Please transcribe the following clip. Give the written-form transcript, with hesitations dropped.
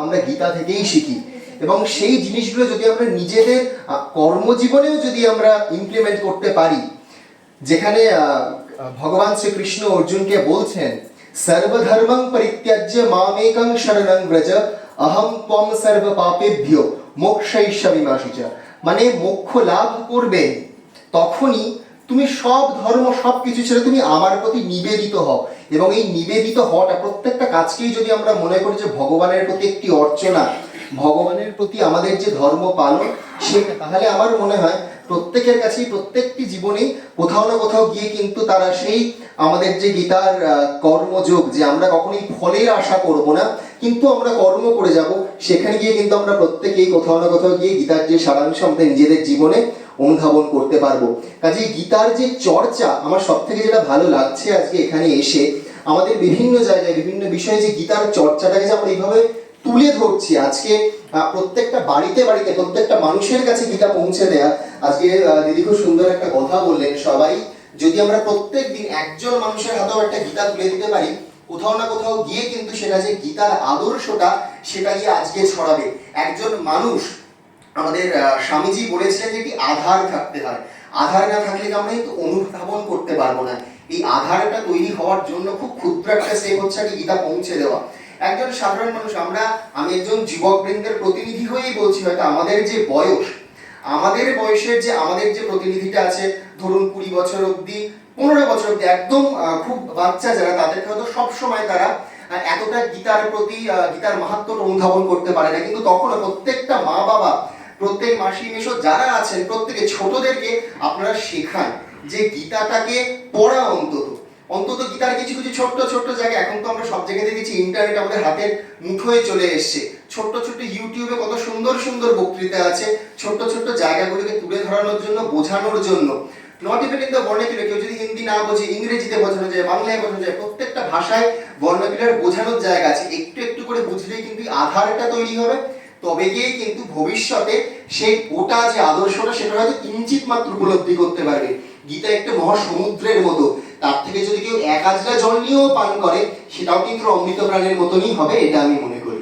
আমরা গীতা থেকেই শিখি এবং সেই জিনিসগুলো যদি আমরা নিজেদের কর্মজীবনেও যদি আমরা ইমপ্লিমেন্ট করতে পারি, যেখানে ভগবান শ্রীকৃষ্ণ অর্জুনকে বলছেন সর্বধর্মং পরিত্যাজ্য মামেকং শরণং ব্রজ অহম ত্বম সর্ব পাপেভ্যো মোক্ষয়িষ্যামি মা শুচা। মানে মোক্ষ লাভ করবে তখনই তুমি সব ধর্ম সব কিছু ছেড়ে তুমি আমার প্রতি নিবেদিত হও। এবং এই নিবেদিত হওয়াটা প্রত্যেকটা কাজকেই যদি আমরা মনে করি যে ভগবানের প্রতি একটি অর্চনা, ভগবানের প্রতি আমাদের যে ধর্ম পালন সেটা, তাহলে আমার মনে হয় প্রত্যেকের কাছেই প্রত্যেকটি জীবনেই কোথাও না কোথাও গিয়ে কিন্তু তারা সেই আমাদের যে গীতার কর্মযোগ, যে আমরা কখনোই ফলের আশা করব না কিন্তু আমরা কর্ম করে যাব, সেখানে গিয়ে কিন্তু আমরা প্রত্যেকেই কোথাও না কোথাও গিয়ে গীতার যে সারাংশ আমাদের নিজেদের জীবনে অনুধাবন করতে পারবো। কাজে গীতার যে চর্চা আমার সব থেকে যেটা ভালো লাগছে আজকে এখানে এসে, আমাদের বিভিন্ন জায়গায় বিভিন্ন বিষয়ে যে গীতার চর্চাটাকে যে আমরা এইভাবে তুলে ধরছি, আজকে প্রত্যেকটা বাড়িতে বাড়িতে প্রত্যেকটা মানুষের কাছে গীতা পৌঁছে দেয়া। আজকে দিদি খুব সুন্দর একটা কথা বললেন, সবাই যদি আমরা প্রত্যেক দিন একজন মানুষের হাতেও একটা গীতা তুলে দিতে পারি, কোথাও না কোথাও গিয়ে কিন্তু সেটা যে গীতার আদর্শটা সেটা গিয়ে আজকে ছড়াবে। একজন মানুষ, আমাদের স্বামীজি বলেছিলেন যে একটি আধার থাকতে হয়, আধার না থাকলে আমরা কিন্তু অনুধাবন করতে পারবো না। এই আধারটা তৈরি হওয়ার জন্য খুব ক্ষুদ্র একটা স্টেপ হচ্ছে গীতা পৌঁছে দেওয়া। একজন সাধারণ মানুষ, আমি একজন যুবক বৃন্দের প্রতিনিধি হয়েই বলছি, হয়তো আমাদের যে বয়স, আমাদের বয়সের যে আমাদের যে প্রতিনিধিটা আছে, ধরুন 20 বছর অবধি 15 বছর অবধি একদম খুব বাচ্চা যারা, তাদেরকে হয়তো সবসময় তারা এতটা গীতার প্রতি গীতার মাহাত্ম্যটা অনুধাবন করতে পারে না। কিন্তু তখনও প্রত্যেকটা মা বাবা, প্রত্যেক মাসি মেশো যারা আছেন, প্রত্যেকে ছোটদেরকে আপনারা শেখান যে গীতাটাকে পড়া, অন্তত গীতার কিছু কিছু ছোট্ট ছোট্ট জায়গা। এখন তো আমরা সব জায়গায় দেখেছি ইন্টারনেট আমাদের হাতের মুঠোয় চলে এসছে, ছোট্ট ছোট্ট ইউটিউবে কত সুন্দর সুন্দর বক্তৃতা আছে, ছোট্ট ছোট্ট জায়গাগুলোকে তুলে ধরানোর জন্য, বোঝানোর জন্য। Not even in the vernacular, কেউ যদি হিন্দি না বোঝে ইংরেজিতে বোঝানো যায়, বাংলায় বোঝানো যায়, প্রত্যেকটা ভাষায় ভার্নাকুলার বোঝানোর জায়গা আছে। একটু একটু করে বুঝলেই কিন্তু আধারটা তৈরি হবে, তবে গিয়েই কিন্তু ভবিষ্যতে সেই গোটা যে আদর্শটা সেটা হয়তো কিঞ্চিত মাত্র উপলব্ধি করতে পারবে। গীতা একটা মহাসমুদ্রের মতো, তার থেকে যদি কেউ 1 আজলা জল নিয়েও পান করে সেটাও কিন্তু অমৃত প্রাণের মতনই হবে, এটা আমি মনে করি।